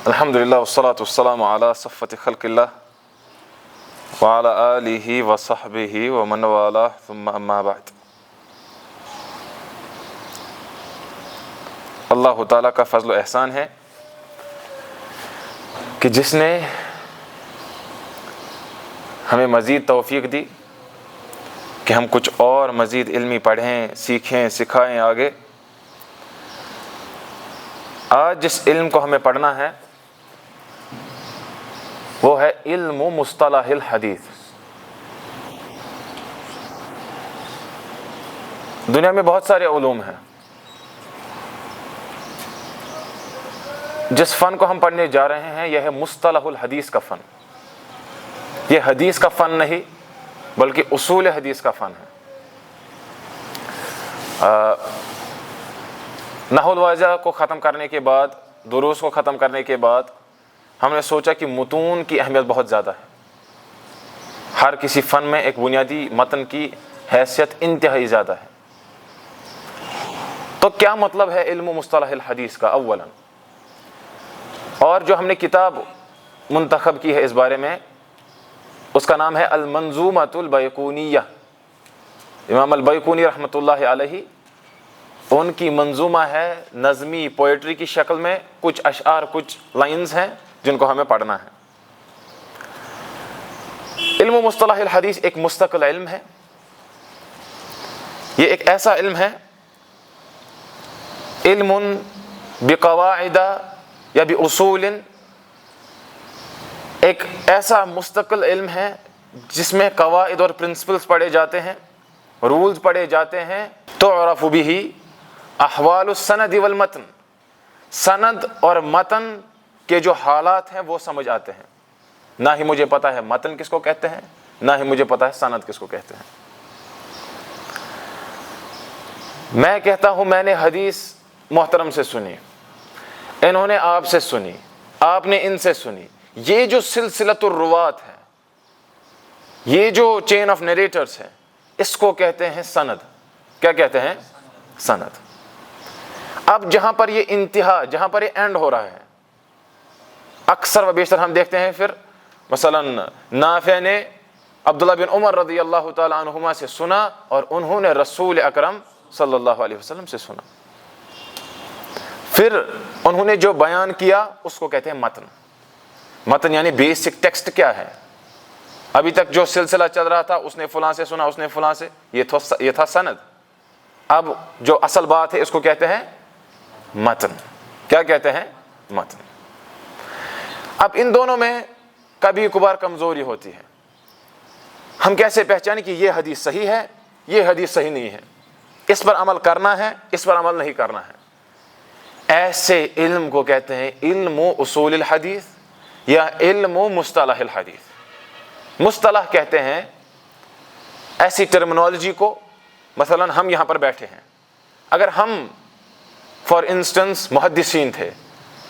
الحمدللہ والصلاة والسلام علی صفوة خلق اللہ وعلی آلہ وصحبہ ومن والہ ثم اما بعد۔ اللہ تعالیٰ کا فضل و احسان ہے کہ جس نے ہمیں مزید توفیق دی کہ ہم کچھ اور مزید علمی پڑھیں، سیکھیں، سکھائیں آگے۔ آج جس علم کو ہمیں پڑھنا ہے وہ ہے علم مصطلح الحدیث۔ دنیا میں بہت سارے علوم ہیں، جس فن کو ہم پڑھنے جا رہے ہیں یہ ہے مصطلح الحدیث کا فن۔ یہ حدیث کا فن نہیں بلکہ اصول حدیث کا فن ہے۔ نحو الواضح کو ختم کرنے کے بعد، دروس کو ختم کرنے کے بعد ہم نے سوچا کہ متون کی اہمیت بہت زیادہ ہے۔ ہر کسی فن میں ایک بنیادی متن کی حیثیت انتہائی زیادہ ہے۔ تو کیا مطلب ہے علم مصطلح الحدیث کا اولا؟ اور جو ہم نے کتاب منتخب کی ہے اس بارے میں، اس کا نام ہے المنظومۃ البیقونیہ۔ امام البیقونی رحمۃ اللہ علیہ، ان کی منظومہ ہے نظمی پوئٹری کی شکل میں، کچھ اشعار، کچھ لائنز ہیں جن کو ہمیں پڑھنا ہے۔ علم مصطلح الحدیث ایک مستقل علم ہے۔ یہ ایک ایسا علم ہے، علم بقواعد یا باصول، ایک ایسا مستقل علم ہے جس میں قواعد اور پرنسپلز پڑھے جاتے ہیں، رولز پڑھے جاتے ہیں۔ تعرف به احوال السند والمتن، سند اور متن کے جو حالات ہیں وہ سمجھ آتے ہیں۔ نہ ہی مجھے پتہ ہے متن کس کو کہتے ہیں، نہ ہی مجھے پتہ ہے سند کس کو کہتے ہیں۔ میں کہتا ہوں میں نے حدیث محترم سے سنی، انہوں نے آپ سے سنی، آپ نے ان سے سنی۔ یہ جو سلسلۃ الروات ہے، یہ جو چین آف نریٹرز ہے، اس کو کہتے ہیں سند۔ کیا کہتے ہیں؟ سند۔ اب جہاں پر یہ انتہا، جہاں پر یہ اینڈ ہو رہا ہے، اکثر و بیشتر ہم دیکھتے ہیں پھر مثلا نافع نے عبداللہ بن عمر رضی اللہ تعالی عنہما سے سنا اور انہوں نے رسول اکرم صلی اللہ علیہ وسلم سے سنا، پھر انہوں نے جو بیان کیا اس کو کہتے ہیں متن۔ متن یعنی بیسک ٹیکسٹ کیا ہے، ابھی تک جو سلسلہ چل رہا تھا، اس نے فلاں سے سنا، اس نے فلاں سے، یہ تھا سند۔ اب جو اصل بات ہے اس کو کہتے ہیں متن۔ کیا کہتے ہیں؟ متن۔ اب ان دونوں میں کبھی کبھار کمزوری ہوتی ہے۔ ہم کیسے پہچانیں کہ یہ حدیث صحیح ہے، یہ حدیث صحیح نہیں ہے، اس پر عمل کرنا ہے، اس پر عمل نہیں کرنا ہے؟ ایسے علم کو کہتے ہیں علم اصول الحدیث یا علم مصطلح الحدیث۔ مصطلح کہتے ہیں ایسی ٹرمنالوجی کو، مثلا ہم یہاں پر بیٹھے ہیں، اگر ہم فار انسٹنس محدثین تھے،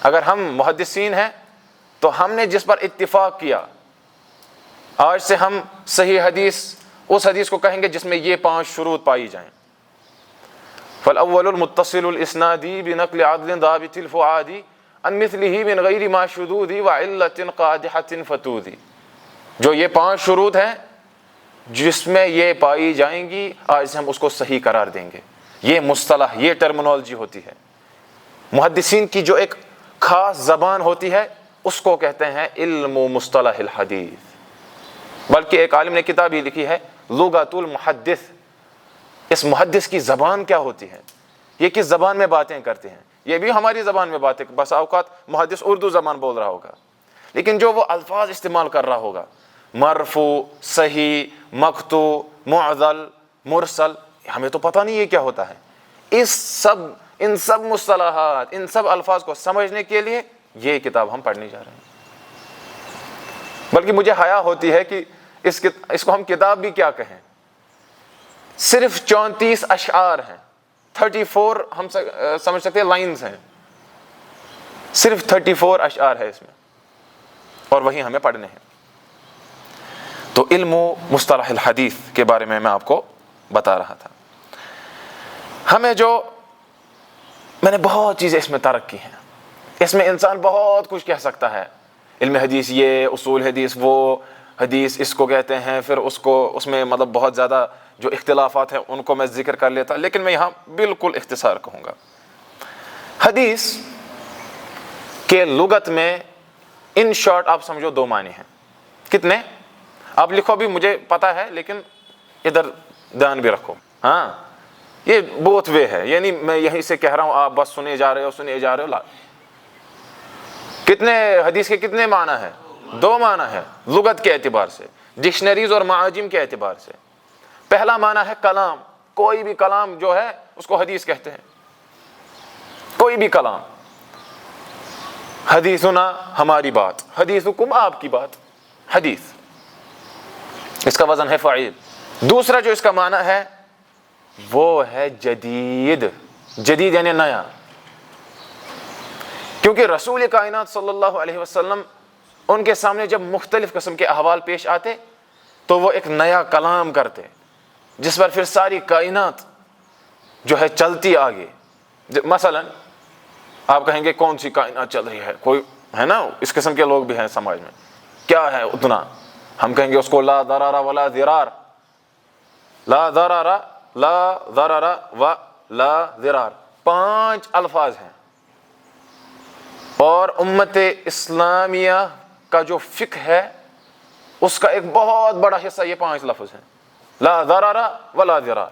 اگر ہم محدثین ہیں تو ہم نے جس پر اتفاق کیا، آج سے ہم صحیح حدیث اس حدیث کو کہیں گے جس میں یہ 5 شروط پائی جائیں۔ فالاول المتصل الاسناد بنقل عدل ضابط الفؤاد عن مثله من غیر ما شذوذ وعلت قادحة فتوذ۔ جو یہ 5 شروط ہیں جس میں یہ پائی جائیں گی، آج سے ہم اس کو صحیح قرار دیں گے۔ یہ مصطلح، یہ ٹرمنالوجی ہوتی ہے۔ محدثین کی جو ایک خاص زبان ہوتی ہے اس کو کہتے ہیں علم مصطلح الحدیث۔ بلکہ ایک عالم نے کتاب ہی لکھی ہے لغۃ المحدث۔ اس محدث کی زبان کیا ہوتی ہے، یہ کس زبان میں باتیں کرتے ہیں؟ یہ بھی ہماری زبان میں باتیں، بس اوقات محدث اردو زبان بول رہا ہوگا، لیکن جو وہ الفاظ استعمال کر رہا ہوگا، مرفوع، صحیح، مقطوع، معضل، مرسل، ہمیں تو پتہ نہیں یہ کیا ہوتا ہے۔ ان سب مصطلحات، ان سب الفاظ کو سمجھنے کے لیے یہ کتاب ہم پڑھنے جا رہے ہیں۔ بلکہ مجھے حیا ہوتی ہے کہ اس کو ہم کتاب بھی کیا کہیں۔ صرف 34 اشعار ہیں، 34 ہم سمجھ سکتے ہیں لائنز ہیں، صرف 34 اشعار ہے اس میں، اور وہی ہمیں پڑھنے ہیں۔ تو علم مصطلح الحدیث کے بارے میں آپ کو بتا رہا تھا۔ میں نے بہت چیزیں اس میں ترک کی ہیں، اس میں انسان بہت کچھ کہہ سکتا ہے، علم حدیث یہ، اصول حدیث وہ، حدیث اس کو کہتے ہیں، پھر اس میں مطلب بہت زیادہ جو اختلافات ہیں ان کو میں ذکر کر لیتا، لیکن میں یہاں بالکل اختصار کہوں گا۔ حدیث کے لغت میں ان شارٹ آپ سمجھو دو معنی ہیں۔ کتنے؟ آپ لکھو بھی، مجھے پتا ہے لیکن ادھر دھیان بھی رکھو۔ ہاں، یہ بوتھ وے ہے، یعنی میں یہیں سے کہہ رہا ہوں، آپ بس سنے جا رہے ہو لا۔ کتنے حدیث کے کتنے معنی ہیں؟ دو معنی ہے لغت کے اعتبار سے، ڈکشنریز اور معاجم کے اعتبار سے۔ پہلا معنی ہے کلام، کوئی بھی کلام جو ہے اس کو حدیث کہتے ہیں، کوئی بھی کلام۔ حدیثنا ہماری بات، حدیثکم آپ کی بات، حدیث، اس کا وزن ہے فاعل۔ دوسرا جو اس کا معنی ہے وہ ہے جدید، جدید یعنی نیا، کیونکہ رسول کائنات صلی اللہ علیہ وسلم ان کے سامنے جب مختلف قسم کے احوال پیش آتے تو وہ ایک نیا کلام کرتے جس پر پھر ساری کائنات جو ہے چلتی آگے۔ مثلا آپ کہیں گے کون سی کائنات چل رہی ہے، کوئی ہے نا، اس قسم کے لوگ بھی ہیں سماج میں، کیا ہے اتنا؟ ہم کہیں گے اس کو لا ضرر ولا ضرار، لا ضرر لا ضرر و لا ضرار، 5 الفاظ ہیں، اور امت اسلامیہ کا جو فقہ ہے اس کا ایک بہت بڑا حصہ یہ 5 لفظ ہیں، لا ضرر ولا ضرار،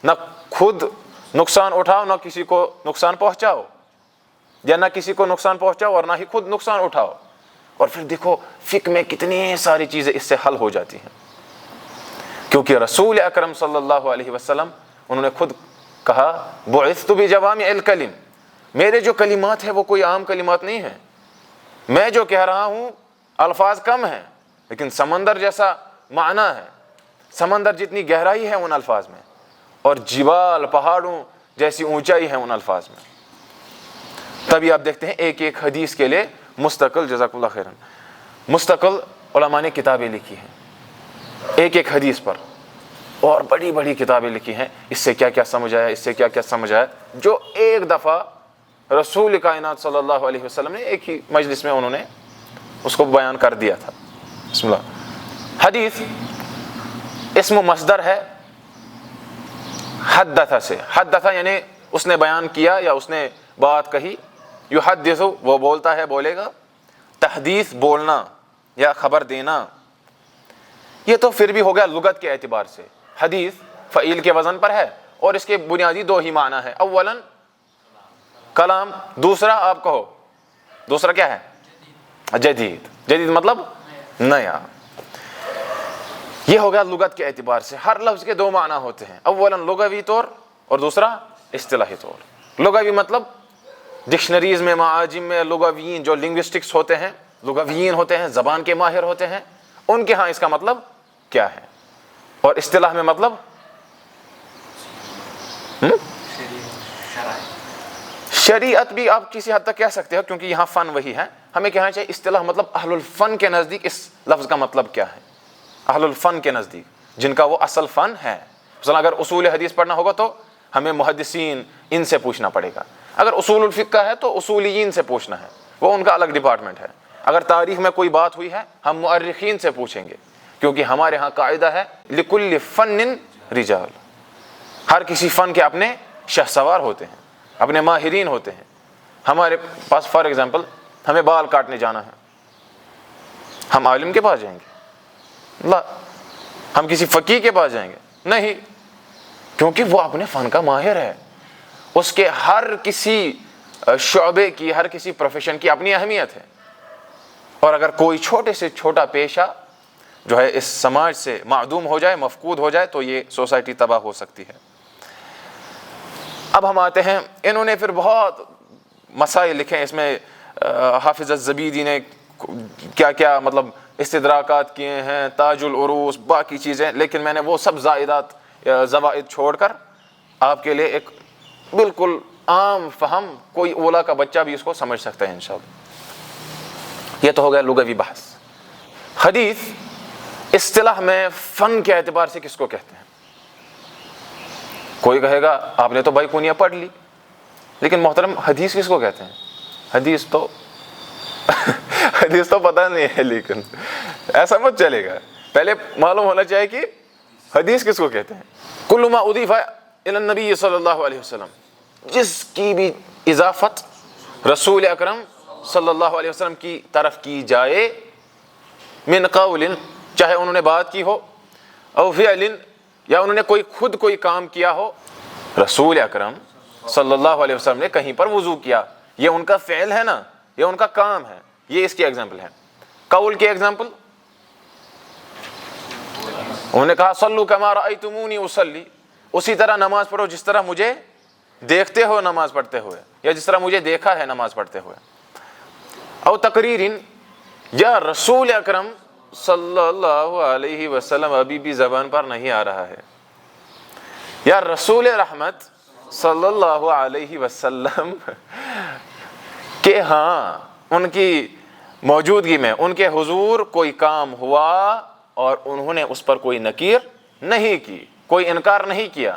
نہ خود نقصان اٹھاؤ نہ کسی کو نقصان پہنچاؤ، یا نہ کسی کو نقصان پہنچاؤ اور نہ ہی خود نقصان اٹھاؤ۔ اور پھر دیکھو فقہ میں کتنی ساری چیزیں اس سے حل ہو جاتی ہیں، کیونکہ رسول اکرم صلی اللہ علیہ وسلم انہوں نے خود کہا بعثت بجوامع الکلم، میرے جو کلمات ہیں وہ کوئی عام کلمات نہیں ہیں، میں جو کہہ رہا ہوں الفاظ کم ہیں لیکن سمندر جیسا معنی ہے، سمندر جتنی گہرائی ہے ان الفاظ میں، اور جبال پہاڑوں جیسی اونچائی ہے ان الفاظ میں۔ تبھی آپ دیکھتے ہیں ایک ایک حدیث کے لیے مستقل، جزاک اللہ خیرن، مستقل علماء نے کتابیں لکھی ہیں ایک ایک حدیث پر، اور بڑی بڑی کتابیں لکھی ہیں، اس سے کیا کیا سمجھ آیا، اس سے کیا کیا سمجھ آیا، جو ایک دفعہ رسول کائنات صلی اللہ علیہ وسلم نے ایک ہی مجلس میں انہوں نے اس کو بیان کر دیا تھا۔ بسم اللہ۔ حدیث اسم مصدر ہے حدث سے، حدث یعنی اس نے بیان کیا یا اس نے بات کہی، یحدث وہ بولتا ہے، بولے گا، تحدیث بولنا یا خبر دینا۔ یہ تو پھر بھی ہو گیا لغت کے اعتبار سے، حدیث فعیل کے وزن پر ہے اور اس کے بنیادی 2 ہی معنی ہے، اولا کلام، دوسرا آپ کہو، دوسرا کیا ہے؟ جدید، جدید مطلب نیا۔ یہ ہو گیا لغت کے اعتبار سے، ہر لفظ کے 2 معنی ہوتے ہیں، اولا لغوی طور اور دوسرا اصطلاحی طور۔ لغوی مطلب ڈکشنریز میں، معاجم میں، لغویین جو لنگوسٹکس ہوتے ہیں، لغویین ہوتے ہیں، زبان کے ماہر ہوتے ہیں، ان کے ہاں اس کا مطلب کیا ہے، اور اصطلاح میں مطلب شریعت بھی آپ کسی حد تک کہہ سکتے ہو، کیونکہ یہاں فن وہی ہے، ہمیں کہنا چاہیے اصطلاح مطلب اہل الفن کے نزدیک اس لفظ کا مطلب کیا ہے، اہل الفن کے نزدیک جن کا وہ اصل فن ہے۔ مثلا اگر اصول حدیث پڑھنا ہوگا تو ہمیں محدثین ان سے پوچھنا پڑے گا، اگر اصول الفقہ ہے تو اصولیین سے پوچھنا ہے، وہ ان کا الگ ڈپارٹمنٹ ہے، اگر تاریخ میں کوئی بات ہوئی ہے ہم مؤرخین سے پوچھیں گے، کیونکہ ہمارے ہاں قاعدہ ہے لکل فن رجال، ہر کسی فن کے اپنے شہسوار ہوتے ہیں، اپنے ماہرین ہوتے ہیں۔ ہمارے پاس فار ایگزامپل ہمیں بال کاٹنے جانا ہے، ہم عالم کے پاس جائیں گے؟ لا، ہم کسی فقیہ کے پاس جائیں گے؟ نہیں، کیونکہ وہ اپنے فن کا ماہر ہے، اس کے ہر کسی شعبے کی، ہر کسی پروفیشن کی اپنی اہمیت ہے، اور اگر کوئی چھوٹے سے چھوٹا پیشہ جو ہے اس سماج سے معدوم ہو جائے، مفقود ہو جائے، تو یہ سوسائٹی تباہ ہو سکتی ہے۔ اب ہم آتے ہیں، انہوں نے پھر بہت مسائل لکھے، اس میں حافظ الزبیدی نے کیا کیا مطلب استدراکات کیے ہیں، تاج العروس، باقی چیزیں، لیکن میں نے وہ سب زائدات زوائد چھوڑ کر آپ کے لیے ایک بالکل عام فہم، کوئی اولا کا بچہ بھی اس کو سمجھ سکتا ہے انشاءاللہ۔ یہ تو ہو گیا لغوی بحث۔ حدیث اصطلاح میں فن کے اعتبار سے کس کو کہتے ہیں؟ کوئی کہے گا آپ نے تو بھائی کنیا پڑھ لی، لیکن محترم حدیث کس کو کہتے ہیں؟ حدیث تو حدیث تو پتہ نہیں ہے، لیکن ایسا مت چلے گا، پہلے معلوم ہونا چاہیے کہ حدیث کس کو کہتے ہیں۔ کل ما اضیف الی النبی صلی اللہ علیہ وسلم، جس کی بھی اضافت رسول اکرم صلی اللہ علیہ وسلم کی طرف کی جائے، من قول، چاہے انہوں نے بات کی ہو، او فعل، یا انہوں نے خود کوئی کام کیا ہو۔ رسول اکرم صلی اللہ علیہ وسلم نے کہیں پر وضو کیا، یہ ان کا فعل ہے نا، یہ ان کا کام ہے، یہ اس کی ایگزامپل ہے۔ قول کی ایگزامپل، انہوں نے کہا صلو کما رأیتمونی اصلی، اسی طرح نماز پڑھو جس طرح مجھے دیکھتے ہو نماز پڑھتے ہوئے، یا جس طرح مجھے دیکھا ہے نماز پڑھتے ہوئے۔ او تقریر، یا رسول اکرم صلی اللہ علیہ وسلم ابھی بھی زبان پر نہیں آ رہا ہے، یا رسول رحمت صلی اللہ علیہ وسلم کہ ہاں ان کی موجودگی میں ان کے حضور کوئی کام ہوا اور انہوں نے اس پر کوئی نکیر نہیں کی، کوئی انکار نہیں کیا۔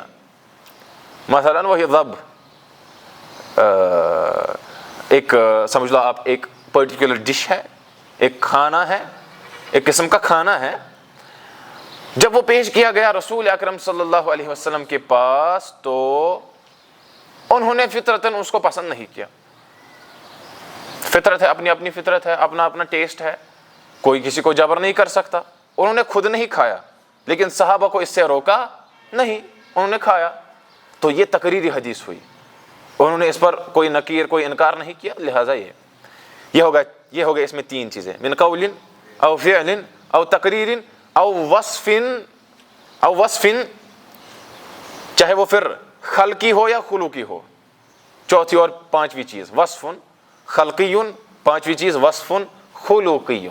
مثلا وہی ضب، ایک سمجھ لو آپ ایک پرٹیکولر ڈش ہے، ایک کھانا ہے، ایک قسم کا کھانا ہے، جب وہ پیش کیا گیا رسول اکرم صلی اللہ علیہ وسلم کے پاس تو انہوں نے فطرتاً اس کو پسند نہیں کیا۔ فطرت ہے، اپنی اپنی فطرت ہے، اپنا اپنا ٹیسٹ ہے، کوئی کسی کو جبر نہیں کر سکتا۔ انہوں نے خود نہیں کھایا، لیکن صحابہ کو اس سے روکا نہیں، انہوں نے کھایا، تو یہ تقریری حدیث ہوئی، انہوں نے اس پر کوئی نکیر کوئی انکار نہیں کیا، لہٰذا یہ ہوگا اس میں تین چیزیں، من قول او فعل او تقریر او وصف، چاہے وہ پھر خلقی ہو یا خلقی ہو۔ چوتھی اور پانچویں چیز وصف خلقی، پانچویں چیز وصف خلقی۔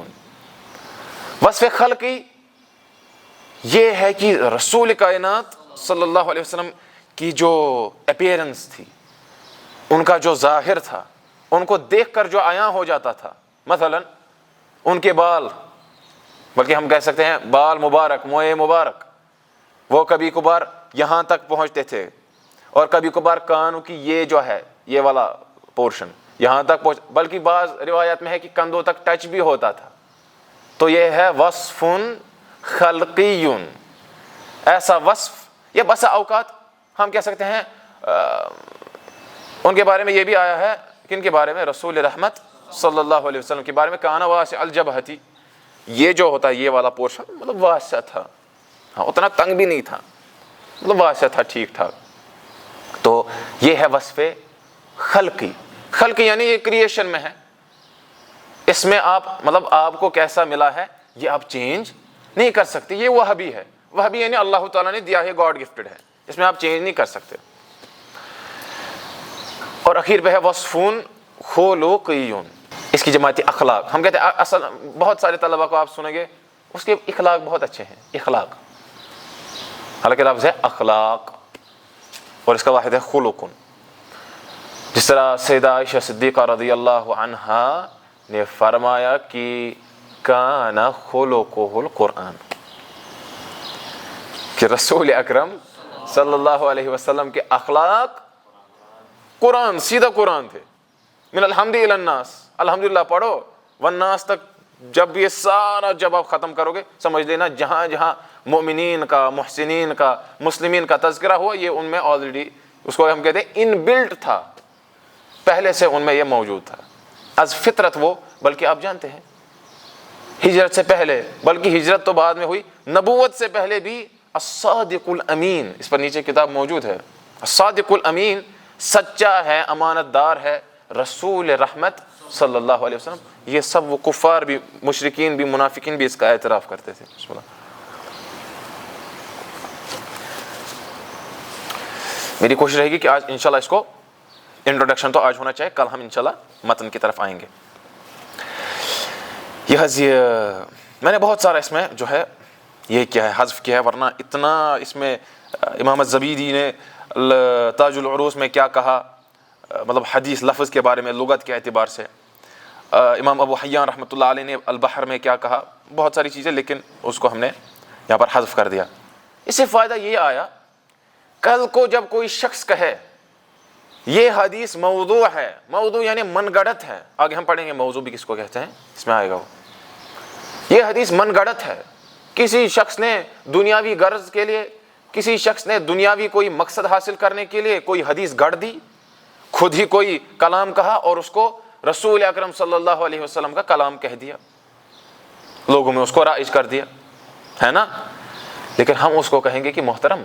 وصف خلقی یہ ہے کہ رسول کائنات صلی اللہ علیہ وسلم کی جو اپیرنس تھی، ان کا جو ظاہر تھا، ان کو دیکھ کر جو عیاں ہو جاتا تھا، مثلا ان کے بال، بلکہ ہم کہہ سکتے ہیں بال مبارک، موئے مبارک، وہ کبھی کبھار یہاں تک پہنچتے تھے، اور کبھی کبھار کانوں کی یہ جو ہے یہ والا پورشن یہاں تک پہنچ، بلکہ بعض روایات میں ہے کہ کندھوں تک ٹچ بھی ہوتا تھا۔ تو یہ ہے وصف خلقی، ایسا وصف، یا بسا اوقات ہم کہہ سکتے ہیں ان کے بارے میں یہ بھی آیا ہے، کن کے بارے میں؟ رسول رحمت صلی اللہ علیہ وسلم کے بارے میں، کانا واسع الجبہتی، یہ جو ہوتا ہے یہ والا پورشن مطلب واسع تھا، ہاں اتنا تنگ بھی نہیں تھا، مطلب واسع تھا، ٹھیک ٹھاک۔ تو یہ ہے وصف خلقی۔ خلقی یعنی یہ کریشن میں ہے، اس میں آپ مطلب آپ کو کیسا ملا ہے یہ آپ چینج نہیں کر سکتے، یہ وہابی ہے، وہابی یعنی اللہ تعالیٰ نے دیا ہے، گاڈ گفٹڈ ہے، اس میں آپ چینج نہیں کر سکتے۔ اور اخیر پہ ہے وصفون خلقیون، اس کی جماعت اخلاق۔ ہم کہتے ہیں اصل بہت سارے طلباء کو آپ سنیں گے اس کے اخلاق بہت اچھے ہیں، اخلاق، حالانکہ لفظ ہے اخلاق اور اس کا واحد ہے خلقن۔ جس طرح سیدہ عائشہ صدیقہ رضی اللہ عنہا نے فرمایا کہ کان خلقہ القرآن، کہ رسول اکرم صلی اللہ علیہ وسلم کے اخلاق قرآن، سیدھا قرآن تھے۔ من الحمد الی الناس، الحمدللہ پڑھو، والناس تک جب یہ سارا جب آپ ختم کرو گے سمجھ لینا جہاں جہاں مومنین کا، محسنین کا، مسلمین کا تذکرہ ہوا یہ ان میں آلریڈی، اس کو ہم کہتے ہیں ان بلٹ تھا، پہلے سے ان میں یہ موجود تھا از فطرت وہ۔ بلکہ آپ جانتے ہیں ہجرت سے پہلے، بلکہ ہجرت تو بعد میں ہوئی، نبوت سے پہلے بھی الصادق الامین، اس پر نیچے کتاب موجود ہے، الصادق الامین، سچا ہے، امانت دار ہے رسول رحمت صلی اللہ علیہ وسلم۔ یہ سب وہ کفار بھی، مشرکین بھی، منافقین بھی اس کا اعتراف کرتے تھے۔ بسم اللہ۔ میری کوشش رہے گی کہ آج انشاءاللہ اس کو انٹروڈکشن تو آج ہونا چاہیے، کل ہم انشاءاللہ متن کی طرف آئیں گے۔ یہ میں نے بہت سارا اس میں جو ہے یہ کیا ہے حذف کیا ہے، ورنہ اتنا اس میں امام الزبیدی نے تاج العروس میں کیا کہا، مطلب حدیث لفظ کے بارے میں لغت کے اعتبار سے، امام ابو حیان رحمۃ اللہ علیہ نے البحر میں کیا کہا، بہت ساری چیزیں، لیکن اس کو ہم نے یہاں پر حذف کر دیا۔ اس سے فائدہ یہ آیا کل کو جب کوئی شخص کہے یہ حدیث موضوع ہے. موضوع یعنی من گڑت ہے. آگے ہم پڑھیں گے موضوع بھی کس کو کہتے ہیں, اس میں آئے گا وہ. یہ حدیث من گڑت ہے. کسی شخص نے دنیاوی غرض کے لیے, کسی شخص نے دنیاوی کوئی مقصد حاصل کرنے کے لیے کوئی حدیث گڑھ دی, خود ہی کوئی کلام کہا اور اس کو رسول اکرم صلی اللہ علیہ وسلم کا کلام کہہ دیا, لوگوں میں اس کو رائج کر دیا, ہے نا. لیکن ہم اس کو کہیں گے کہ محترم,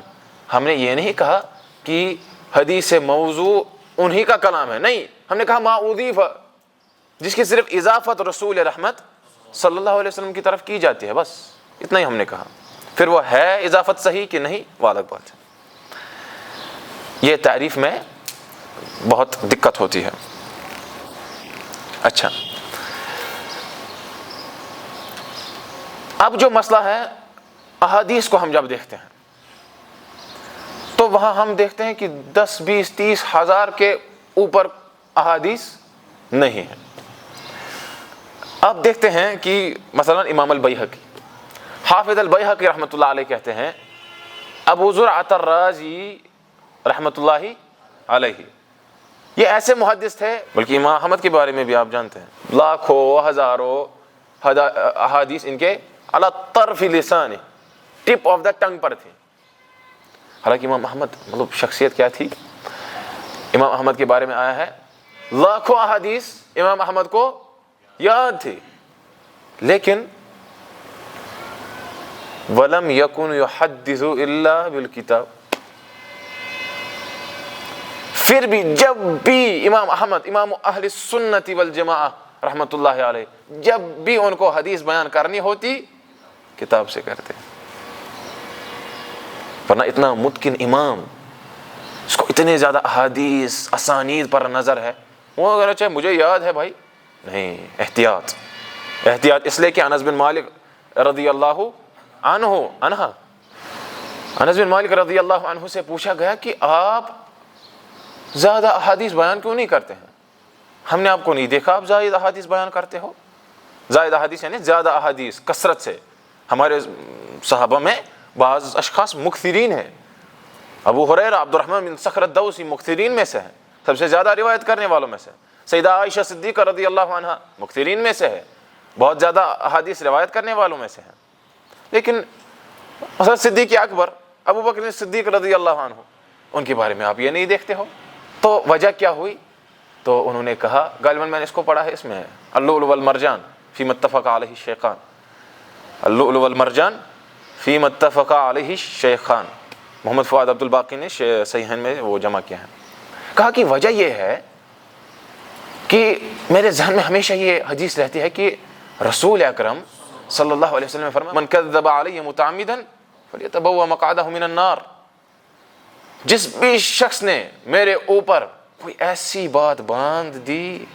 ہم نے یہ نہیں کہا کہ حدیث موضوع انہی کا کلام ہے, نہیں, ہم نے کہا ما اضیف, جس کی صرف اضافت رسول رحمت صلی اللہ علیہ وسلم کی طرف کی جاتی ہے, بس اتنا ہی ہم نے کہا. پھر وہ ہے اضافت صحیح کہ نہیں, وہ الگ بات ہے. یہ تعریف میں بہت دقت ہوتی ہے. اچھا, اب جو مسئلہ ہے احادیث کو ہم جب دیکھتے ہیں تو وہاں ہم دیکھتے ہیں کہ 10 20 30 ہزار کے اوپر احادیث نہیں ہیں. اب دیکھتے ہیں کہ مثلا امام البیہقی, حافظ البیہقی رحمۃ اللہ علیہ کہتے ہیں, ابو زرعۃ الرازی رحمۃ اللہ علیہ یہ ایسے محدث تھے, بلکہ امام احمد کے بارے میں بھی آپ جانتے ہیں, لاکھوں ہزاروں احادیث ان کے علی طرف لسان, ٹپ آف دا ٹنگ پر تھی. حالانکہ امام احمد مطلب شخصیت کیا تھی, امام احمد کے بارے میں آیا ہے لاکھوں احادیث امام احمد کو یاد تھی, لیکن وَلَمْ يَكُنْ يُحَدِّثُ إِلَّا بِالْكِتَابِ. پھر بھی جب بھی امام احمد, امام اہل السنت والجماعہ رحمۃ اللہ علیہ, جب بھی ان کو حدیث بیان کرنی ہوتی کتاب سے کرتے. ورنہ اتنا متقن امام, اس کو اتنے زیادہ احادیث اسانید پر نظر ہے, وہ اگر چاہے مجھے یاد ہے بھائی, نہیں, احتیاط احتیاط. اس لیے کہ انس بن مالک رضی اللہ عنہ, انس بن مالک رضی اللہ عنہ سے پوچھا گیا کہ آپ زیادہ احادیث بیان کیوں نہیں کرتے ہیں, ہم نے آپ کو نہیں دیکھا آپ زائد احادیث بیان کرتے ہو. زائد احادیث یعنی زیادہ احادیث, کثرت سے. ہمارے صحابہ میں بعض اشخاص مکثرین ہیں, ابو ہریرہ عبد الرحمن بن صخر الدوسی مکثرین میں سے ہیں, سب سے زیادہ روایت کرنے والوں میں سے. سیدہ عائشہ صدیقہ رضی اللہ عنہا مکثرین میں سے ہے, بہت زیادہ احادیث روایت کرنے والوں میں سے ہیں. لیکن حضرت صدیق اکبر ابو بکر صدیق رضی اللہ عنہ, ان کے بارے میں آپ یہ نہیں دیکھتے ہو. تو وجہ کیا ہوئی, تو انہوں نے کہا, غالباً میں نے اس کو پڑھا ہے, اس میں اللؤلؤ والمرجان فیما اتفق علیہ الشیخان, اللؤلؤ والمرجان فیما اتفق علیہ الشیخان, محمد فؤاد عبد الباقی نے صحیحین میں وہ جمع کیا ہے. کہا کہ وجہ یہ ہے کہ میرے ذہن میں ہمیشہ یہ حدیث رہتی ہے کہ رسول اکرم صلی اللہ علیہ وسلم نے فرمایا من کذب علی متعمدا فلیتبوأ مقعدہ من النار. جس بھی شخص نے میرے اوپر کوئی ایسی بات باندھ دی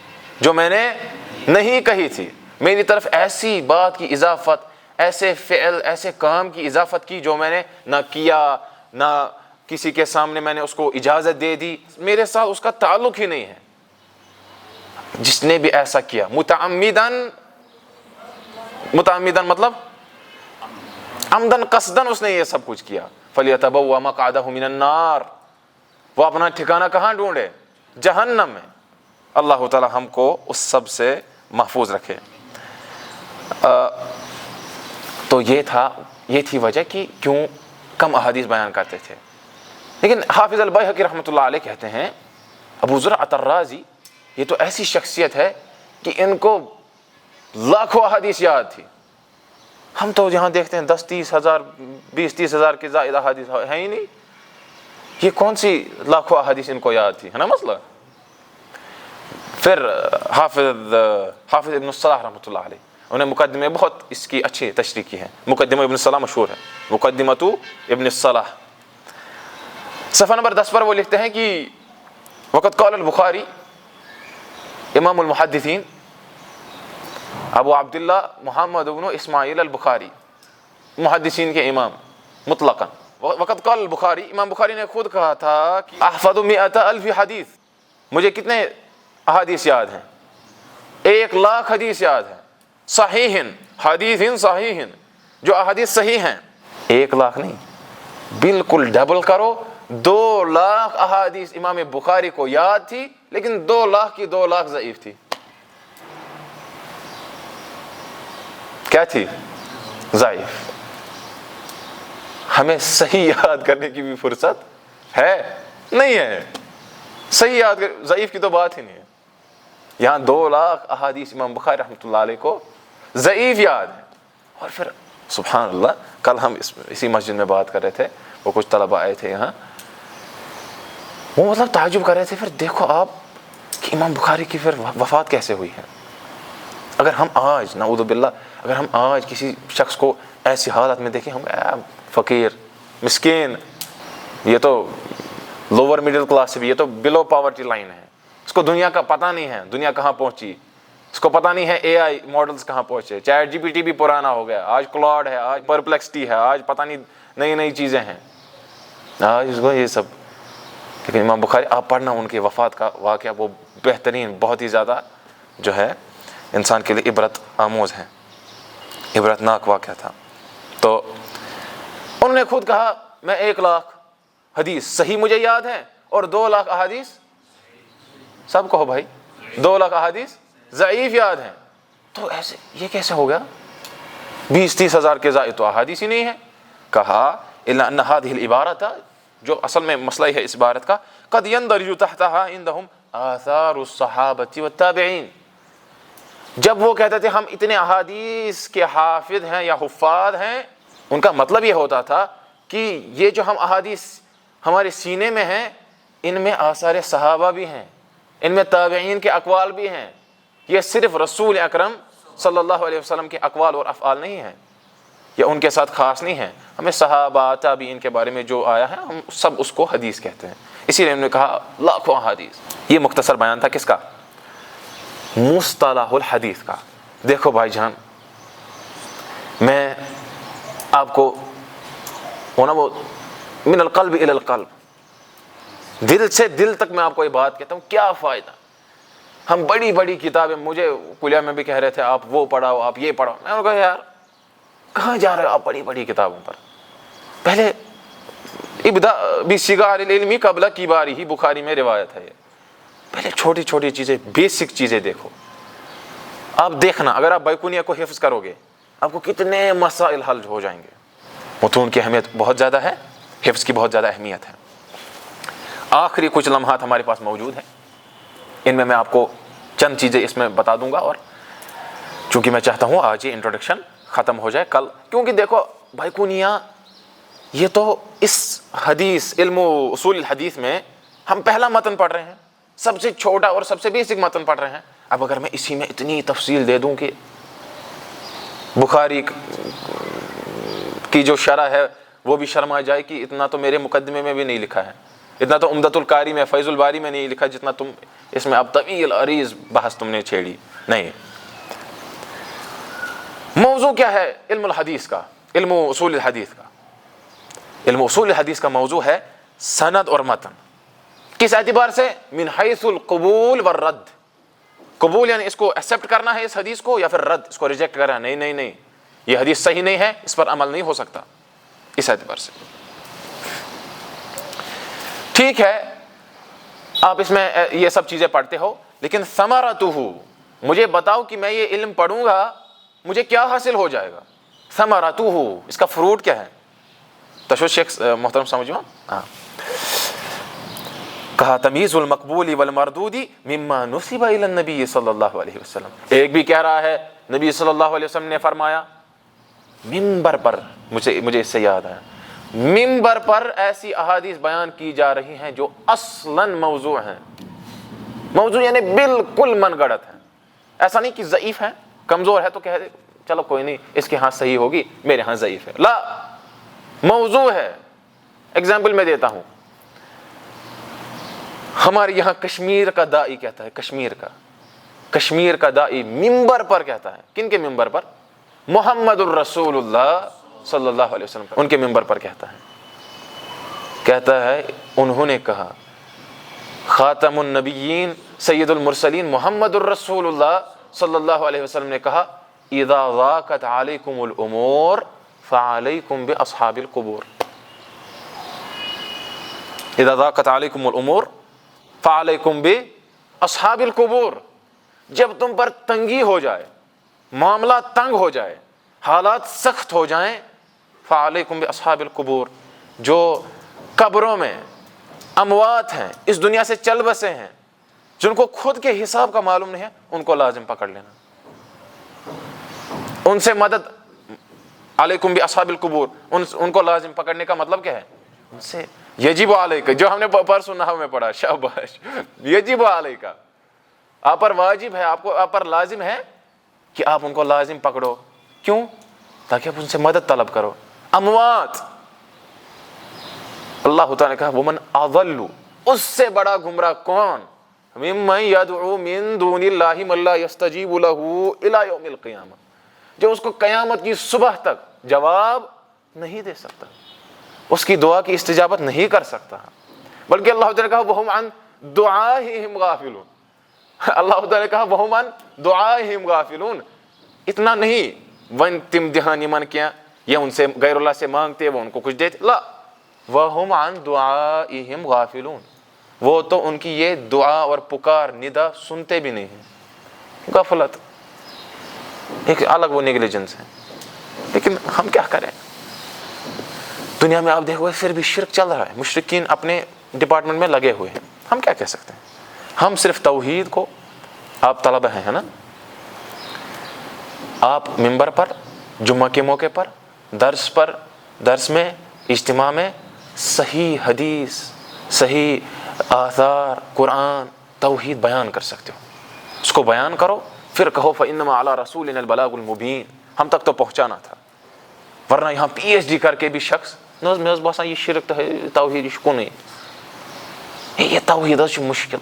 جو میں نے نہیں کہی تھی, میری طرف ایسی بات کی اضافت, ایسے فعل, ایسے کام کی اضافت کی جو میں نے نہ کیا, نہ کسی کے سامنے میں نے اس کو اجازت دے دی, میرے ساتھ اس کا تعلق ہی نہیں ہے, جس نے بھی ایسا کیا متعمدن, متعمدن مطلب عمدن قصدن اس نے یہ سب کچھ کیا, فَلْيَتَبَوَّأْ مَقْعَدَهُ مِنَ النَّارِ, وہ اپنا ٹھکانہ کہاں ڈھونڈے, جہنم میں. اللہ تعالی ہم کو اس سب سے محفوظ رکھے. تو یہ تھی وجہ کہ کیوں کم احادیث بیان کرتے تھے. لیکن حافظ البیہقی رحمۃ اللہ علیہ کہتے ہیں ابو زرعۃ الرازی یہ تو ایسی شخصیت ہے کہ ان کو لاکھوں احادیث یاد تھی. ہم تو یہاں دیکھتے ہیں 10 30 ہزار 20 30 ہزار کے زائد احادیث ہیں ہی نہیں, یہ کون سی لاکھوں احادیث ان کو یاد تھی, ہے نا مسئلہ. پھر حافظ ابن الصلاح رحمۃ اللہ علیہ, انہیں مقدمے بہت اس کی اچھی تشریح کی ہے, مقدمہ ابن الصلاح مشہور ہے, مقدمۃ ابن الصلاح. صفحہ نمبر 10 پر وہ لکھتے ہیں کہ وقت قال البخاری امام المحدثین ابو عبداللہ محمد بن اسماعیل البخاری, محدثین کے امام مطلقاً. وقت قال البخاری, امام بخاری نے خود کہا تھا کہ احفظ 100,000 حدیث, مجھے کتنے احادیث یاد ہیں, 1,00,000 حدیث یاد ہیں, صحیح حدیث صحیح, جو احادیث صحیح ہیں. 1,00,000 نہیں, بالکل ڈبل کرو 2,00,000 احادیث امام بخاری کو یاد تھی، لیکن 2,00,000 کی 2,00,000 ضعیف تھی. کیا تھی؟ ضعیف. ہمیں صحیح یاد کرنے کی بھی فرصت ہے نہیں ہے. صحیح یاد ضعیف کی تو بات ہی نہیں ہے. یہاں 2,00,000 احادیث امام بخاری رحمۃ اللہ علیہ کو ضعیف یاد ہے. اور پھر سبحان اللہ، کل ہم اسی مسجد میں بات کر رہے تھے، وہ کچھ طلبہ آئے تھے یہاں، وہ مطلب تعجب کر رہے تھے، پھر دیکھو آپ کہ امام بخاری کی پھر وفات کیسے ہوئی ہے. اگر ہم آج نعوذ باللہ، اگر ہم آج کسی شخص کو ایسی حالت میں دیکھیں، ہم فقیر مسکین، یہ تو لوور مڈل کلاس سے بھی، یہ تو بلو پاورٹی لائن ہے، اس کو دنیا کا پتہ نہیں ہے، دنیا کہاں پہنچی، اس کو پتہ نہیں ہے اے آئی ماڈلز کہاں پہنچے، چیٹ جی پی ٹی بھی پرانا ہو گیا، آج کلاؤڈ ہے، آج پرپلیکسٹی ہے، آج پتہ نہیں نئی نئی چیزیں ہیں آج اس کو یہ سب. لیکن امام بخاری آپ پڑھنا ان کی وفات کا واقعہ، وہ بہترین، بہت ہی زیادہ جو ہے انسان کے لیے عبرت آموز ہے، عبرت ناک واقعہ تھا. تو انہوں نے خود کہا میں 1,00,000 حدیث صحیح مجھے یاد ہے اور 2,00,000 احادیث، سب کہو بھائی، 2,00,000 احادیث ضعیف یاد ہیں. تو ایسے یہ کیسے ہو گیا؟ 20-30 ہزار کے زائد تو احادیث ہی نہیں ہے. کہا الا ان هذه العبارة، جو اصل میں مسئلہ ہے اس عبارت کا، قد يندرج تحتها عندهم آثار الصحابة والتابعین. جب وہ کہتے تھے ہم اتنے احادیث کے حافظ ہیں یا حفاظ ہیں، ان کا مطلب یہ ہوتا تھا کہ یہ جو ہم احادیث ہمارے سینے میں ہیں، ان میں آثار صحابہ بھی ہیں، ان میں تابعین کے اقوال بھی ہیں. یہ صرف رسول اکرم صلی اللہ علیہ وسلم کے اقوال اور افعال نہیں ہیں، یا ان کے ساتھ خاص نہیں ہیں. ہمیں صحابہ تابعین کے بارے میں جو آیا ہے ہم سب اس کو حدیث کہتے ہیں. اسی لیے انہوں نے کہا لاکھوں احادیث. یہ مختصر بیان تھا کس کا؟ مصطلح الحدیث کا. دیکھو بھائی جان، میں آپ کو وہ من القلب الی القلب، دل سے دل تک میں آپ کو یہ بات کہتا ہوں، کیا فائدہ. ہم بڑی بڑی کتابیں، مجھے کلیہ میں بھی کہہ رہے تھے آپ وہ پڑھاؤ، آپ یہ پڑھاؤ. میں نے کہا یار کہاں جا رہے ہو آپ بڑی بڑی کتابوں پر؟ پہلے ابدا بصغار العلم قبل کبارہ، بخاری میں روایت ہے یہ. پہلے چھوٹی چھوٹی چیزیں، بیسک چیزیں دیکھو. آپ دیکھنا اگر آپ بیکونیہ کو حفظ کرو گے، آپ کو کتنے مسائل حل ہو جائیں گے. متون کی اہمیت بہت زیادہ ہے، حفظ کی بہت زیادہ اہمیت ہے. آخری کچھ لمحات ہمارے پاس موجود ہیں، ان میں آپ کو چند چیزیں اس میں بتا دوں گا، اور چونکہ میں چاہتا ہوں آج یہ انٹروڈکشن ختم ہو جائے کل، کیونکہ دیکھو بیکونیہ یہ تو اس حدیث، علم و اصول الحدیث میں ہم پہلا متن پڑھ رہے ہیں، سب سے چھوٹا اور سب سے بیسک متن پڑھ رہے ہیں. اب اگر میں اسی میں اتنی تفصیل دے دوں کہ بخاری کی جو شرح ہے وہ بھی شرما جائے کہ اتنا تو میرے مقدمے میں بھی نہیں لکھا ہے، اتنا تو عمدۃ القاری میں، فیض الباری میں نہیں لکھا جتنا تم اس میں اب طویل عریض بحث تم نے چھیڑی. نہیں، موضوع کیا ہے علم الحدیث کا، علم و اصول الحدیث کا؟ علم و اصول الحدیث کا موضوع ہے سند اور متن. کس اعتبار سے؟ من حیث القبول والرد. قبول یعنی اس کو ایکسیپٹ کرنا ہے اس حدیث کو، یا پھر رد، اس کو ریجیکٹ کرنا. نہیں نہیں نہیں، یہ حدیث صحیح نہیں ہے، اس پر عمل نہیں ہو سکتا. اس اعتبار سے ٹھیک ہے، آپ اس میں یہ سب چیزیں پڑھتے ہو، لیکن ثمرتہ، مجھے بتاؤ کہ میں یہ علم پڑھوں گا مجھے کیا حاصل ہو جائے گا. ثمرتہ، اس کا فروٹ کیا ہے؟ تشو شیخ محترم سمجھو. کہا تمیز المقبول والمردود مما نسب الی النبی صلی اللہ علیہ وسلم. ایک بھی کہہ رہا ہے نبی صلی اللہ علیہ وسلم نے فرمایا، منبر پر، مجھے اس سے یاد آیا، منبر پر ایسی احادیث بیان کی جا رہی ہیں جو اصلاً موضوع ہیں. موضوع یعنی بالکل من گڑت ہیں. ایسا نہیں کہ ضعیف ہیں، کمزور ہے تو کہہ دے چلو کوئی نہیں اس کے ہاں صحیح ہوگی میرے ہاں ضعیف ہے. لا، موضوع ہے. اگزامپل میں دیتا ہوں، ہمارے یہاں کشمیر کا دائی کہتا ہے، کشمیر کا دائی منبر پر کہتا ہے. کن کے منبر پر؟ محمد الرسول اللہ صلی اللہ علیہ وسلم، ان کے منبر پر کہتا ہے انہوں نے کہا، خاتم النبیین سید المرسلین محمد الرسول اللہ صلی اللہ علیہ وسلم نے کہا، اذا ضاقت علیکم الامور فعلیکم باصحاب القبور. اذا ضاقت علیکم الامور فعلیکم باصحاب القبور، جب تم پر تنگی ہو جائے، معاملہ تنگ ہو جائے، حالات سخت ہو جائیں، فعلیکم باصحاب القبور، جو قبروں میں اموات ہیں، اس دنیا سے چل بسے ہیں، جن کو خود کے حساب کا معلوم نہیں ہے، ان کو لازم پکڑ لینا، ان سے مدد، علیکم باصحاب القبور، ان کو لازم پکڑنے کا مطلب کیا ہے؟ ان سے یجب علیک، جو ہم نے پرسوں نحو میں پڑھا، شاباش، یجب علیک، آپ پر واجب ہے، آپ پر لازم ہے کہ آپ ان کو لازم پکڑو. کیوں؟ تاکہ آپ ان سے مدد طلب کرو. اموات، اللہ تعالیٰ نے کہا ومن اضل، اس سے بڑا گمراہ کون؟ ممن یدعو من دون اللہ من لا یستجیب لہ الی یوم القیامہ، جو اس کو قیامت کی صبح تک جواب نہیں دے سکتا، اس کی دعا کی استجابت نہیں کر سکتا، بلکہ اللہ تعالیٰ نے کہا وہم عن دعائہم غافلون، اللہ تعالیٰ نے کہا وہم عن دعائہم غافلون. اتنا نہیں ون تم دہانی من کیا، یا ان سے غیر اللہ سے مانگتے وہ ان کو کچھ دیتے، لا، وہم عن دعائہم غافلون، وہ تو ان کی یہ دعا اور پکار ندا سنتے بھی نہیں ہیں. غفلت ایک الگ وہ نیگلیجنس ہے. لیکن ہم کیا کریں؟ دنیا میں آپ دیکھو پھر بھی شرک چل رہا ہے، مشرکین اپنے ڈپارٹمنٹ میں لگے ہوئے ہیں. ہم کیا کہہ سکتے ہیں؟ ہم صرف توحید کو، آپ طلبہ ہیں نا، آپ ممبر پر جمعہ کے موقع پر درس میں اجتماع میں صحیح حدیث، صحیح آثار، قرآن، توحید بیان کر سکتے ہو. اس کو بیان کرو، پھر کہو فإنما علی رسولنا البلاغ المبین، ہم تک تو پہنچانا تھا. ورنہ یہاں پی ایچ ڈی کر کے بھی شخص مےٚ باسان یہ شرک تو ہے، توحید یہ کُنُے، یہ توحید چھ مشکل،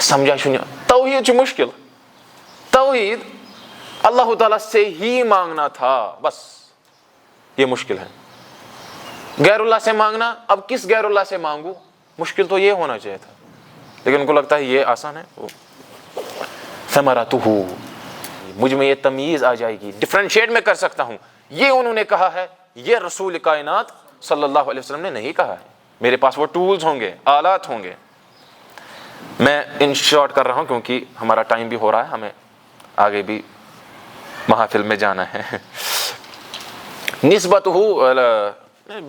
سمجھا چھُنہٕ، توحید مشکل. توحید اللہ تعالیٰ سے ہی مانگنا تھا، بس یہ مشکل ہے. غیر اللہ سے مانگنا، اب کس غیر اللہ سے مانگوں؟ مشکل تو یہ ہونا چاہیے تھا، لیکن ان کو لگتا ہے یہ آسان ہے. ثمرتہ، مجھ میں یہ تمیز آ جائے گی، ڈفرینشیٹ میں کر سکتا ہوں. یہ انہوں نے کہا ہے، یہ رسول کائنات صلی اللہ علیہ وسلم نے نہیں کہا ہے. میرے پاس وہ ٹولز ہوں گے، آلات ہوں گے. میں ان شارٹ کر رہا ہوں کیونکہ ہمارا ٹائم بھی ہو رہا ہے، ہمیں آگے بھی محافل میں جانا ہے. نسبتہ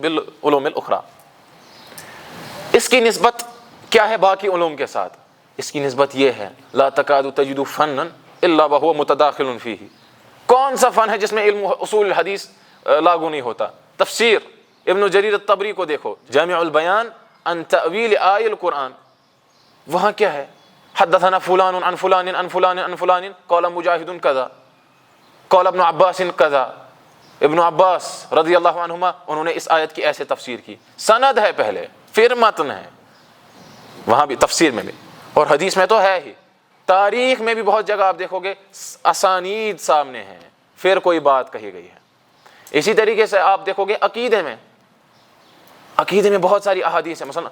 بالعلوم الاخری، اس کی نسبت کیا ہے باقی علوم کے ساتھ؟ اس کی نسبت یہ ہے لا تکاد تجد فنا الا وهو متداخل فیہ. کون سا فن ہے جس میں علم اصول الحدیث لاگو نہیں ہوتا؟ تفسیر ابن جریر الطبری کو دیکھو، جامع البیان عن تأویل آی القرآن، وہاں کیا ہے؟ حدثنا فلان عن فلان عن فلان عن فلان قال مجاہد کذا قال ابن عباس کذا. ابن عباس رضی اللہ عنہما انہوں نے اس آیت کی ایسے تفسیر کی. سند ہے پہلے، پھر متن ہے، وہاں بھی تفسیر میں بھی، اور حدیث میں تو ہے ہی. تاریخ میں بھی بہت جگہ آپ دیکھو گے اسانید سامنے ہیں، پھر کوئی بات کہی گئی ہے. اسی طریقے سے آپ دیکھو گے عقیدے میں بہت ساری احادیث ہیں. مثلا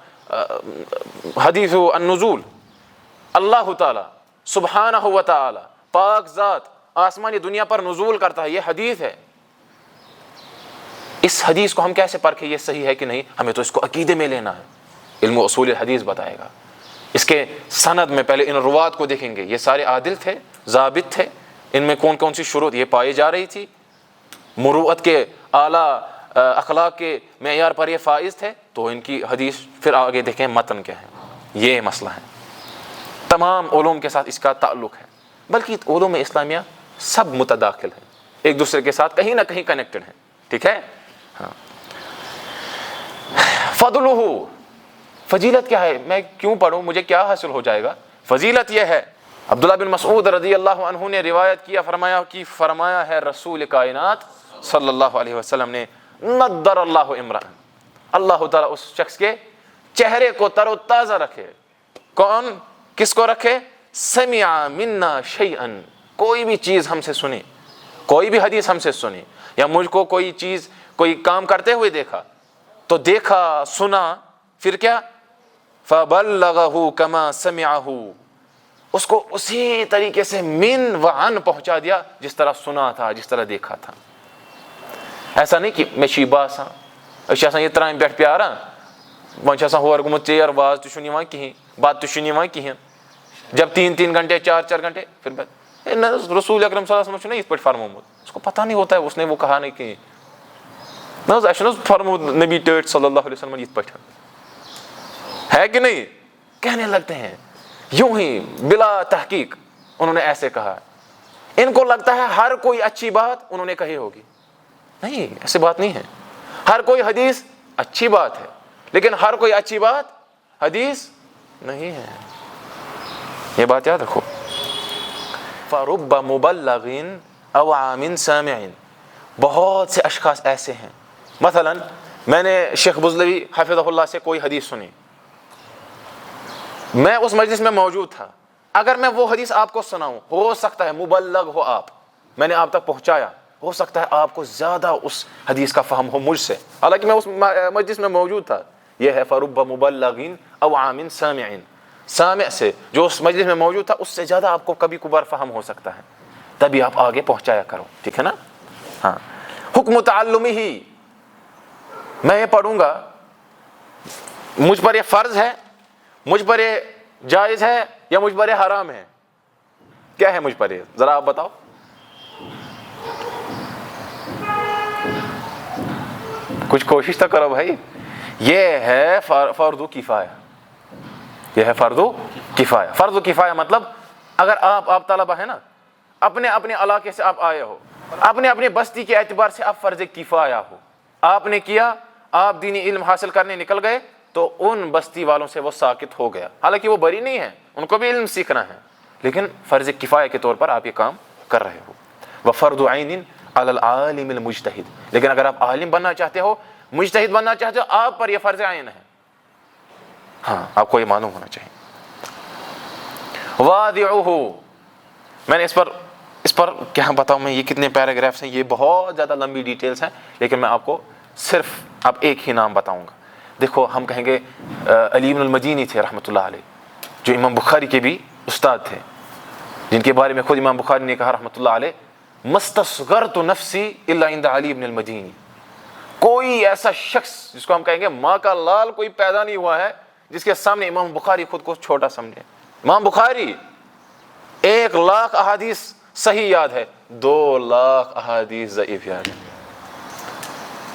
حدیث النزول، اللہ تعالی سبحانہ و تعالی پاک ذات آسمانی دنیا پر نزول کرتا ہے، یہ حدیث ہے. اس حدیث کو ہم کیسے پرکھیں یہ صحیح ہے کہ نہیں؟ ہمیں تو اس کو عقیدے میں لینا ہے. علم و اصول الحدیث بتائے گا. اس کے سند میں پہلے ان روات کو دیکھیں گے، یہ سارے عادل تھے، ضابط تھے، ان میں کون کون سی شروط یہ پائی جا رہی تھی، مروءت کے اعلیٰ اخلاق کے معیار پر یہ فائز تھے، تو ان کی حدیث. پھر آگے دیکھیں متن کیا ہے. یہ مسئلہ ہے. تمام علوم کے ساتھ اس کا تعلق ہے، بلکہ علوم اسلامیہ سب متداخل ہیں، ایک دوسرے کے ساتھ کہیں نہ کہیں کنیکٹڈ ہیں. ٹھیک ہے؟ ہاں. فضلہ، فضیلت کیا ہے؟ میں کیوں پڑھوں؟ مجھے کیا حاصل ہو جائے گا؟ فضیلت یہ ہے، عبداللہ بن مسعود رضی اللہ عنہ نے روایت کیا، فرمایا ہے رسول کائنات صلی اللہ علیہ وسلم نے، نضر اللہ امرأ، اللہ تعالیٰ اس شخص کے چہرے کو تر و تازہ رکھے. کون کس کو رکھے؟ سمع منا شیئا، کوئی بھی چیز ہم سے سنی، کوئی بھی حدیث ہم سے سنی، یا مجھ کو کوئی چیز کوئی کام کرتے ہوئے دیکھا، تو دیکھا سنا، پھر کیا؟ فبلغہ کما سمعہ، اس کو اسی طریقے سے من و عن پہنچا دیا جس طرح سنا تھا، جس طرح دیکھا تھا. ایسا نہیں کہ میں شیباس ہاں، اچھا یہ ترائم بیٹھ پیارا وۄنۍ چھِ آسان ہور گوٚمُت ژیر واز تہِ چھُنہٕ یِوان کِہیٖنۍ بَتہٕ تہِ چھُنہٕ یِوان کِہیٖنۍ جب 3 گھنٹے 4 گھنٹے پھر نہ رسول اکرم صلی اللہ علیہ وسلم چھُنہ یِتھ پٲٹھۍ فرمومُت اس کو پتہ نہیں ہوتا ہے اس نے وہ کہا نہیں کہیں نہ حظ اَسہِ چھُنہٕ حظ فرمومُت نبی ٹٲٹھۍ صلی اللہ علیہ وسلم یِتھ پٲٹھۍ ہے کہ نہیں کہنے لگتے ہیں یوں ہی بلا تحقیق انہوں نے ایسے کہا ان کو لگتا ہے ہر کوئی اچھی بات انہوں نے کہی ہوگی نہیں ایسی بات نہیں ہے ہر کوئی حدیث اچھی بات ہے لیکن ہر کوئی اچھی بات حدیث نہیں ہے یہ بات یاد رکھو فرب مبلغ او عام سامع بہت سے اشخاص ایسے ہیں مثلا میں نے شیخ بزلوی حفظہ اللہ سے کوئی حدیث سنی میں اس مجلس میں موجود تھا اگر میں وہ حدیث آپ کو سناؤں ہو سکتا ہے مبلغ ہو آپ میں نے آپ تک پہنچایا ہو سکتا ہے آپ کو زیادہ اس حدیث کا فہم ہو مجھ سے حالانکہ میں اس مجلس میں موجود تھا یہ ہے فرب مبلغ او عام سامع سامع سے جو اس مجلس میں موجود تھا اس سے زیادہ آپ کو کبھی کبھار فہم ہو سکتا ہے تبھی آپ آگے پہنچایا کرو ٹھیک ہے نا ہاں حکم تعلمی ہی میں یہ پڑھوں گا مجھ پر یہ فرض ہے مجھ پر یہ جائز ہے یا مجھ پر یہ حرام ہے کیا ہے مجھ پر یہ ذرا آپ بتاؤ کچھ کوشش تو کرو بھائی یہ ہے فرض کفایہ یہ ہے فرض کفایہ فرض کفایہ مطلب اگر آپ طلبہ ہیں نا اپنے اپنے علاقے سے آپ آئے ہو اپنے اپنے بستی کے اعتبار سے آپ فرض کفایہ ہو آپ نے کیا آپ دینی علم حاصل کرنے نکل گئے تو ان بستی والوں سے وہ ساکت ہو گیا حالانکہ وہ بری نہیں ہے ان کو بھی علم سیکھنا ہے لیکن فرض کفایہ کے طور پر آپ یہ کام کر رہے ہو وفرض عین علی العالم المجتہد لیکن اگر آپ عالم بننا چاہتے ہو مجتہد بننا چاہتے ہو آپ پر یہ فرض عین ہے ہاں آپ کو یہ معلوم ہونا چاہیے وادعوہ میں نے اس پر کیا بتاؤں میں یہ کتنے پیراگرافس ہیں یہ بہت زیادہ لمبی ڈیٹیلز ہیں لیکن میں آپ کو صرف اب ایک ہی نام بتاؤں گا دیکھو ہم کہیں گے علی بن المدینی تھے رحمۃ اللہ علیہ جو امام بخاری کے بھی استاد تھے جن کے بارے میں خود امام بخاری نے کہا رحمۃ اللہ علیہ مستصغرت نفسی الا عند علی بن المدینی کوئی ایسا شخص جس کو ہم کہیں گے ماں کا لال کوئی پیدا نہیں ہوا ہے جس کے سامنے امام بخاری خود کو چھوٹا سمجھے امام بخاری 1,00,000 احادیث صحیح یاد ہے 2,00,000 احادیث ضعیف یاد ہے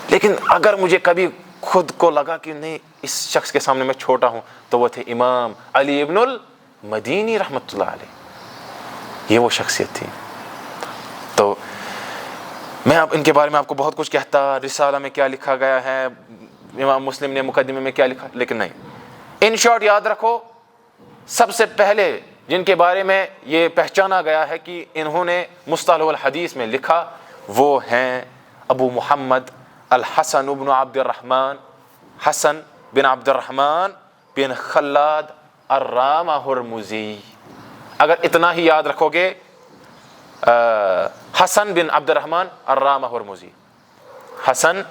لیکن اگر مجھے کبھی خود کو لگا کہ نہیں اس شخص کے سامنے میں چھوٹا ہوں تو وہ تھے امام علی ابن المدینی رحمۃ اللہ علیہ یہ وہ شخصیت تھی تو میں اب ان کے بارے میں آپ کو بہت کچھ کہتا رسالہ میں کیا لکھا گیا ہے امام مسلم نے مقدمے میں کیا لکھا لیکن نہیں ان شارٹ یاد رکھو سب سے پہلے جن کے بارے میں یہ پہچانا گیا ہے کہ انہوں نے مصطلح الحدیث میں لکھا وہ ہیں ابو محمد الحسن بن عبد الرحمن حسن بن عبد الرحمن بن خلاد الرامہ ہرمزی اگر اتنا ہی یاد رکھو گے حسن بن عبد الرحمن الرامہ ہرمزی حسن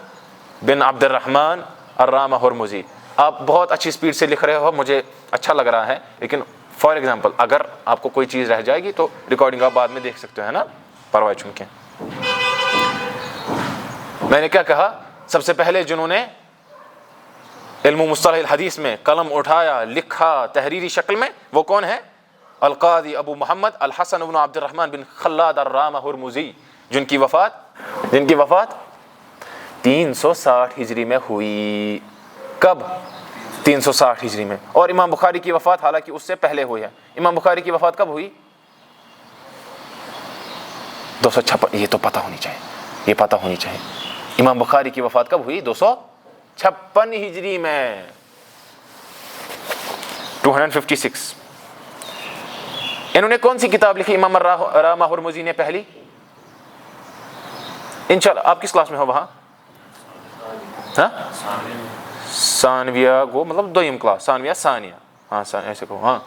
بن عبد الرحمن الرامہ ہرمزی آپ بہت اچھی سپیڈ سے لکھ رہے ہو مجھے اچھا لگ رہا ہے لیکن فار ایگزامپل اگر آپ کو کوئی چیز رہ جائے گی تو ریکارڈنگ آپ بعد میں دیکھ سکتے ہو ہے نا پرواہ چونکہ میں نے کیا کہا سب سے پہلے جنہوں نے علم مصطلح الحدیث میں قلم اٹھایا لکھا تحریری شکل میں وہ کون ہے القاضی ابو محمد الحسن بن عبد الرحمن بن خلاد الرامہ ہرمزی جن کی وفات 360 ہجری میں ہوئی کب 360 ہجری میں اور امام بخاری کی وفات حالانکہ اس سے پہلے ہوئی ہے امام بخاری کی وفات کب ہوئی 256 یہ تو پتہ ہونی چاہیے امام بخاری کی وفات کب ہوئی 256 ہجری میں 256 انہوں نے کون سی کتاب لکھی امام الرامہ ہرمزی نے پہلی انشاءاللہ آپ کس کلاس میں ہو وہاں ہاں ثانویہ کو مطلب دویم کلاس ثانیہ ہاں ایسے کہو ہاں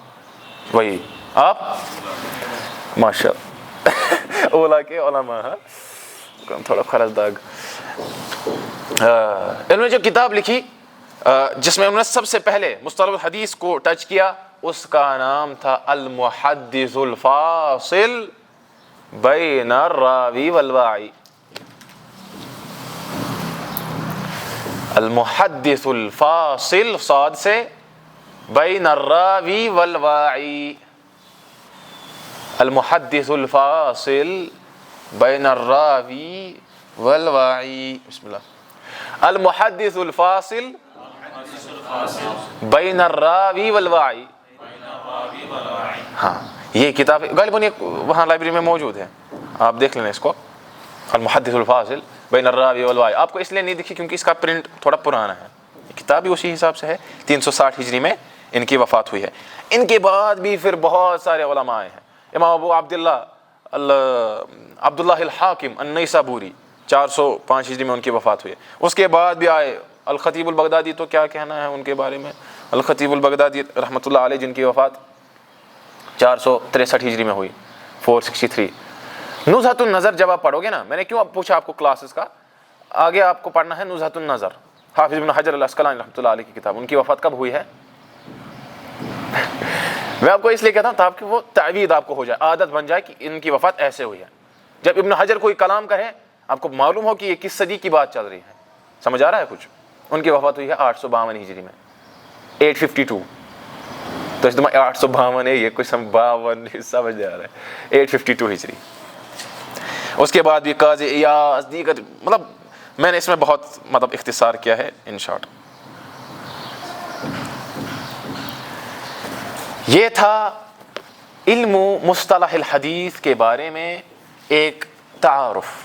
وہی آپ ماشاء اللہ اولا کے علماء تھوڑا خرچ داغ انہوں نے جو کتاب لکھی جس میں انہوں نے سب سے پہلے مصطلح الحدیث کو ٹچ کیا اس کا نام تھا المحدث الفاصل بین الراوی والواعی المحدث الفاصل صاد سے بین الراوی والواعی. المحدث الفاصل بین الراوی والواعی. بسم اللہ. المحدث الفاصل بین الراوی والواعی. ہاں یہ کتاب غالباً وہاں لائبریری میں موجود ہے, آپ دیکھ لینا اس کو. المحدث الفاصل بین الراوی والواعی. آپ کو اس لیے نہیں دکھی کیونکہ اس کا پرنٹ تھوڑا پرانا ہے. کتاب بھی اسی حساب سے ہے. 360 ہجری میں ان کی وفات ہوئی ہے. ان کے بعد بھی پھر بہت سارے علماء ہیں. امام ابو عبداللہ عبداللہ الحاکم النیسابوری 405 ہجری میں ان کی وفات ہوئی ہے. اس کے بعد بھی آئے الخطیب البغدادی, تو کیا کہنا ہے ان کے بارے میں. الخطیب البغدادی رحمۃ اللہ علیہ, جن کی وفات 463 ہجری میں ہوئی, 463. نزہۃ النظر جب آپ پڑھو گے نا, میں نے کیوں اب پوچھا آپ کو کلاسز کا, آگے آپ کو پڑھنا ہے نزہۃ النظر, حافظ ابن حجر العسقلانی رحمۃ اللہ علیہ کی کتاب. ان کی وفات کب ہوئی ہے؟ میں آپ کو اس لیے کہتا ہوں تاکہ وہ تعوید آپ کو ہو جائے, عادت بن جائے کہ ان کی وفات ایسے ہوئی ہے. جب ابن حجر کوئی کلام کرے آپ کو معلوم ہو کہ یہ کس صدی کی بات چل رہی ہے. سمجھ آ رہا ہے کچھ؟ ان کی وفات ہوئی ہے 852 ہجری میں, 852. تو اس میں 852 ہے, یہ کچھ 52 سمجھ آ رہا ہے, 852 ہجری. اس کے بعد بھی قاضی ایاز دیگر, مطلب میں نے اس میں بہت اختصار کیا ہے ان شارٹ. یہ تھا علم مصطلح الحدیث کے بارے میں ایک تعارف.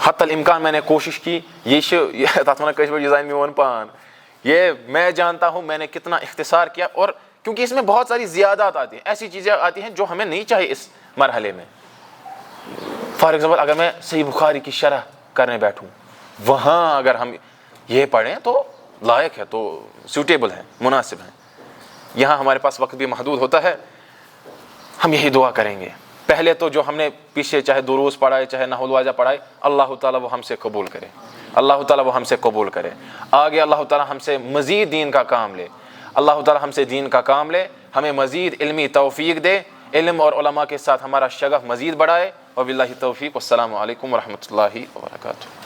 حتی الامکان میں نے کوشش کی یہ میں جانتا ہوں میں نے کتنا اختصار کیا, اور کیونکہ اس میں بہت ساری زیادات آتی ہیں, ایسی چیزیں آتی ہیں جو ہمیں نہیں چاہیے اس مرحلے میں. فار ایگزامپل اگر میں صحیح بخاری کی شرح کرنے بیٹھوں, وہاں اگر ہم یہ پڑھیں تو لائق ہے, تو سوٹیبل ہے, مناسب ہے. یہاں ہمارے پاس وقت بھی محدود ہوتا ہے. ہم یہی دعا کریں گے, پہلے تو جو ہم نے پیچھے چاہے دروس پڑھائے چاہے نحو الواضح پڑھائے, اللہ تعالیٰ وہ ہم سے قبول کرے, اللہ تعالیٰ وہ ہم سے قبول کرے. آگے اللہ تعالیٰ ہم سے مزید دین کا کام لے, اللہ تعالیٰ ہم سے دین کا کام لے, ہمیں مزید علمی توفیق دے, علم اور علماء کے ساتھ ہمارا شغف مزید بڑھائے. وباللہ توفیق. والسلام علیکم ورحمۃ اللہ وبرکاتہ.